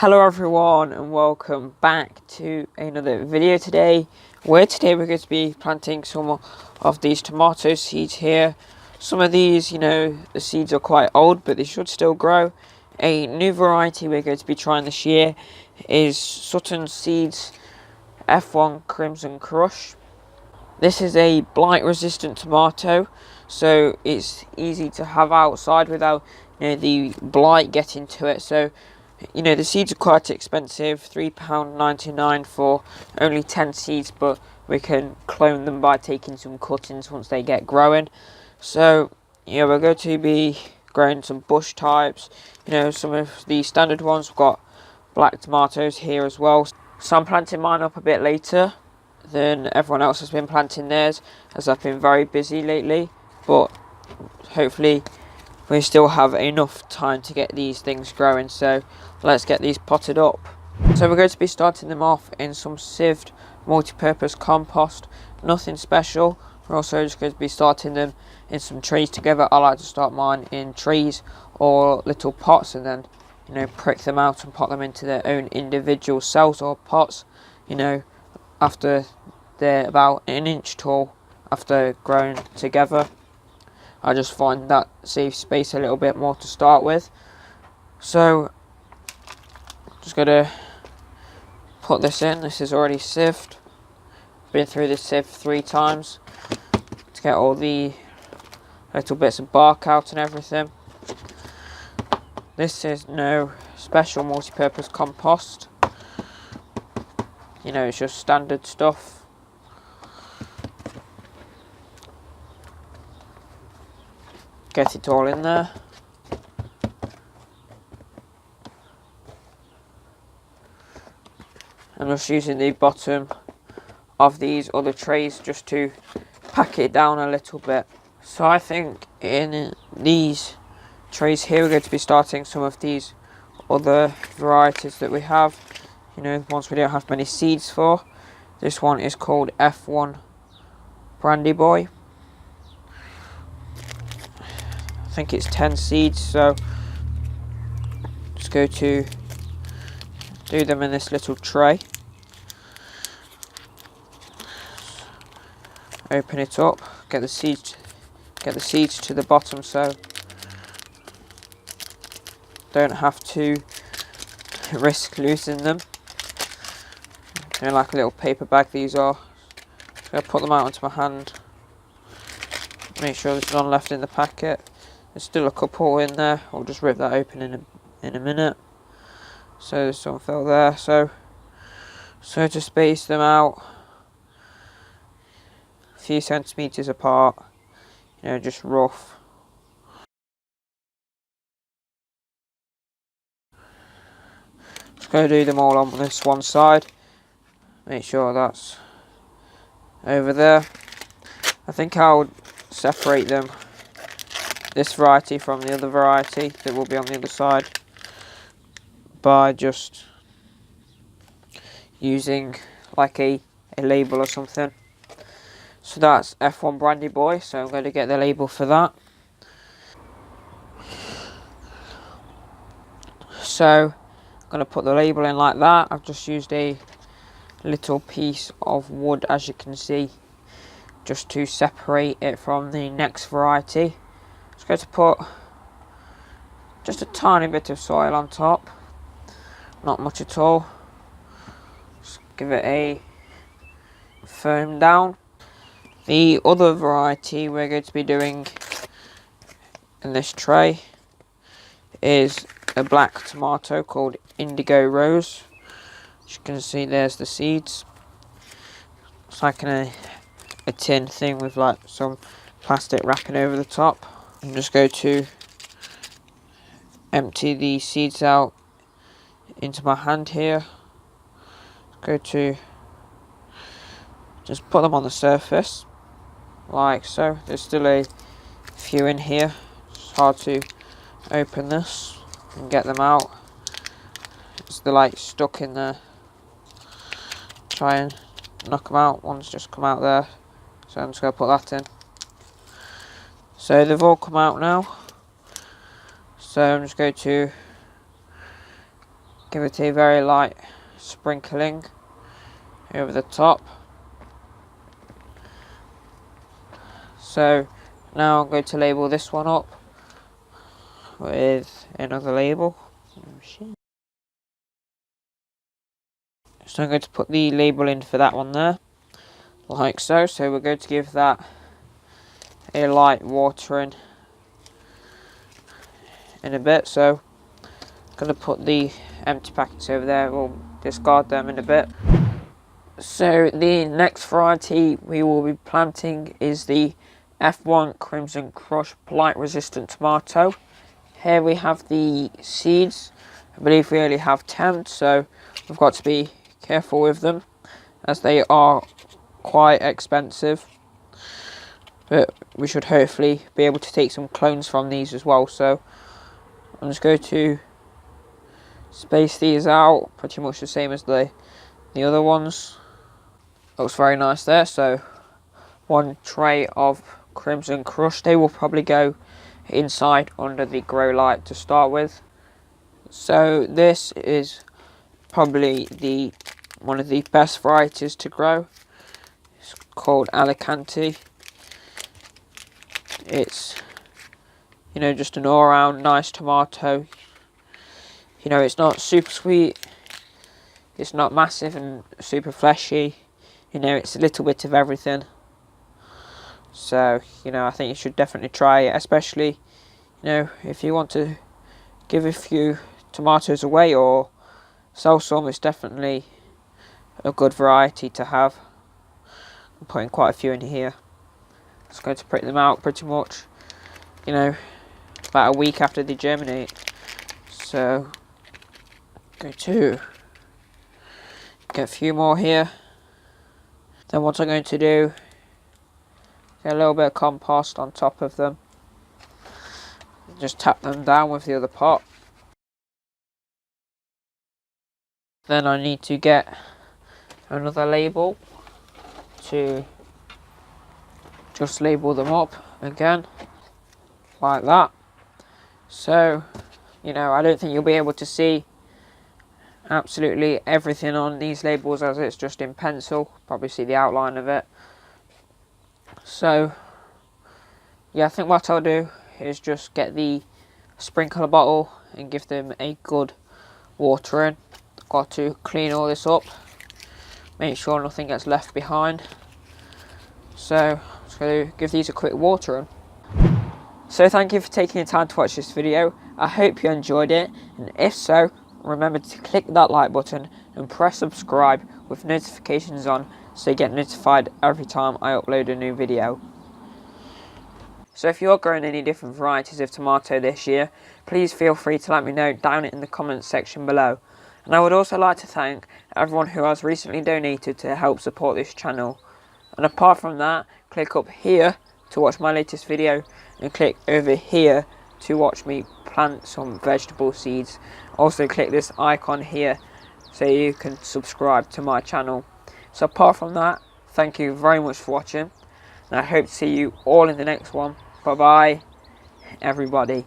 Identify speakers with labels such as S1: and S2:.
S1: Hello everyone and welcome back to another video today, where today we're going to be planting some of these tomato seeds here. Some of these, the seeds are quite old, but they should still grow. A new variety we're going to be trying this year is Sutton Seeds F1 Crimson Crush. This is a blight resistant tomato, so it's easy to have outside without the blight getting to it. So the seeds are quite expensive, £3.99 for only 10 seeds, but we can clone them by taking some cuttings once they get growing. So we're going to be growing some bush types, some of the standard ones. We've got black tomatoes here as well, so I'm planting mine up a bit later than everyone else has been planting theirs, as I've been very busy lately, but hopefully we still have enough time to get these things growing. So let's get these potted up. So we're going to be starting them off in some sieved multi-purpose compost, nothing special. We're also just going to be starting them in some trays together. I like to start mine in trays or little pots and then prick them out and pot them into their own individual cells or pots, after they're about an inch tall after growing together. I just find that saves space a little bit more to start with. So just gonna put this in. This is already sieved. Been through this sieve 3 times to get all the little bits of bark out and everything. This is no special multi-purpose compost. It's just standard stuff. Get it all in there. I'm just using the bottom of these other trays just to pack it down a little bit. So I think in these trays here we're going to be starting some of these other varieties that we have, the ones we don't have many seeds for. This one is called F1 Brandy Boy. I think it's 10 seeds, so just go to do them in this little tray. Open it up, get the seeds to the bottom, so don't have to risk losing them. Like a little paper bag these are. So I put them out onto my hand. Make sure there's none left in the packet. There's still a couple in there. I'll just rip that open in a minute. So there's some fill there. So to space them out a few centimeters apart, just rough. Just going to do them all on this one side. Make sure that's over there. I think I'll separate them, this variety from the other variety that will be on the other side, by just using like a label or something. So that's F1 Brandy Boy, so I'm going to get the label for that. So I'm going to put the label in like that. I've just used a little piece of wood, as you can see, just to separate it from the next variety. Just going to put just a tiny bit of soil on top, not much at all. Just give it a firm down. The other variety we're going to be doing in this tray is a black tomato called Indigo Rose. As you can see, there's the seeds. It's like a tin thing with like some plastic wrapping over the top. I'm just going to empty the seeds out into my hand here. Go to just put them on the surface like so. There's still a few in here. It's hard to open this and get them out. They're like stuck in there. Try and knock them out. One's just come out there, so I'm just going to put that in. So they've all come out now. So I'm just going to give it a very light sprinkling over the top. So now I'm going to label this one up with another label. So I'm going to put the label in for that one there, like so. So we're going to give that a light watering in a bit. So I'm going to put the empty packets over there, we'll discard them in a bit. So the next variety we will be planting is the F1 Crimson Crush blight resistant tomato. Here we have the seeds. I believe we only have 10, so we've got to be careful with them as they are quite expensive, but we should hopefully be able to take some clones from these as well. So I'm just going to space these out pretty much the same as the other ones. Looks very nice there. So one tray of Crimson Crush, they will probably go inside under the grow light to start with. So this is probably one of the best varieties to grow. It's called Alicante. It's, you know, just an all-round nice tomato. You know, it's not super sweet, it's not massive and super fleshy. You know, it's a little bit of everything. So, you know, I think you should definitely try it, especially, you know, if you want to give a few tomatoes away or sell some. It's definitely a good variety to have. I'm putting quite a few in here. Just going to prick them out pretty much, you know, about a week after they germinate. So, go to get a few more here. Then what I'm going to do, get a little bit of compost on top of them. Just tap them down with the other pot. Then I need to get another label to just label them up again, like that. So, you know, I don't think you'll be able to see absolutely everything on these labels as it's just in pencil. Probably see the outline of it. So, yeah, I think what I'll do is just get the sprinkler bottle and give them a good watering. Got to clean all this up, make sure nothing gets left behind. So I'm just going to give these a quick watering. So thank you for taking the time to watch this video. I hope you enjoyed it, and if so, remember to click that like button and press subscribe with notifications on so you get notified every time I upload a new video. So if you're growing any different varieties of tomato this year, please feel free to let me know down in the comments section below. And I would also like to thank everyone who has recently donated to help support this channel. And apart from that, click up here to watch my latest video, and click over here to watch me plant some vegetable seeds. Also click this icon here so you can subscribe to my channel. So apart from that, thank you very much for watching, and I hope to see you all in the next one. Bye bye everybody.